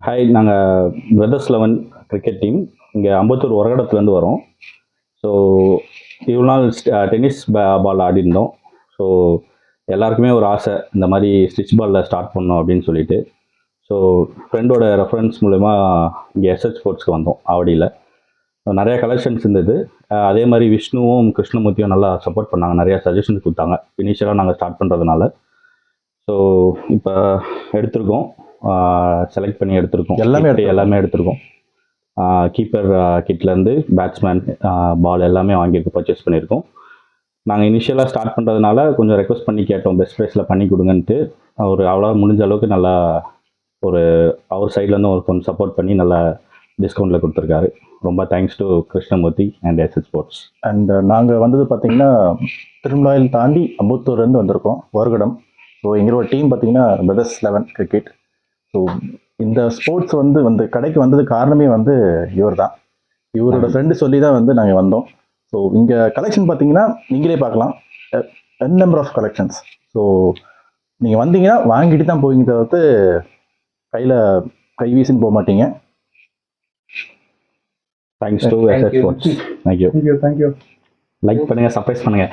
Hi, நாங்கள் brothers 11 cricket team இங்கே அம்பத்தூர் ஒரகடத்துலேருந்து வரோம். ஸோ இவ்வளோ நாள் டென்னிஸ் பால் ஆடிருந்தோம். ஸோ எல்லாருக்குமே ஒரு ஆசை இந்த மாதிரி ஸ்டிச் பாலில் ஸ்டார்ட் பண்ணோம் அப்படின்னு சொல்லிட்டு. ஸோ ஃப்ரெண்டோட ரெஃபரன்ஸ் மூலமா இங்கே எஸ்ஹெச் ஸ்போர்ட்ஸ்க்கு வந்தோம் ஆவடியில். நிறைய கலெக்ஷன்ஸ் இருந்தது. அதே மாதிரி விஷ்ணுவும் கிருஷ்ணமூர்த்தியும் நல்லா சப்போர்ட் பண்ணாங்க, நிறையா சஜஷன்ஸ் கொடுத்தாங்க இனிஷியலாக நாங்கள் ஸ்டார்ட் பண்ணுறதுனால. ஸோ இப்போ எடுத்திருக்கோம், செலக்ட் பண்ணி எடுத்திருக்கோம், எல்லாமே எடுத்திருக்கோம். கீப்பர் கிட்லேருந்து பேட்ஸ்மேன் பால் எல்லாமே வாங்கியிருக்கு, பர்ச்சேஸ் பண்ணியிருக்கோம். நாங்கள் இனிஷியலாக ஸ்டார்ட் பண்ணுறதுனால கொஞ்சம் ரெக்வஸ்ட் பண்ணி கேட்டோம், பெஸ்ட் ப்ரைஸில் பண்ணி கொடுங்கன்ட்டு. அவ்வளோ முடிஞ்ச அளவுக்கு நல்லா ஒரு அவர் சைட்லேருந்து ஒரு கொஞ்சம் சப்போர்ட் பண்ணி நல்லா டிஸ்கவுண்ட்டில் கொடுத்துருக்காரு. ரொம்ப thanks to Krishnamurthy and SH sports. And நாங்கள் வந்தது பார்த்தீங்கன்னா திருமலாயில் தாண்டி அம்பத்தூர்லேருந்து வந்திருக்கோம், வருகடம். ஸோ எங்களோட டீம் பார்த்தீங்கன்னா பிரதர்ஸ் 11 கிரிக்கெட். ஸோ இந்த ஸ்போர்ட்ஸ் வந்து கடைக்கு வந்தது காரணமே இவர் தான். இவரோட ஃப்ரெண்டு சொல்லி தான் நாங்கள் வந்தோம். ஸோ இங்கே கலெக்ஷன் பார்த்தீங்கன்னா நீங்களே பார்க்கலாம், நம்பர் ஆஃப் கலெக்ஷன்ஸ். ஸோ நீங்கள் வந்தீங்கன்னா வாங்கிட்டு தான் போவீங்க, தவிர்த்து கையில் கை வீசின்னு போக மாட்டீங்க. Thanks to SH sports. Thank you. Like பண்ணுங்கள், சப்ஸ்கிரைப் பண்ணுங்கள்.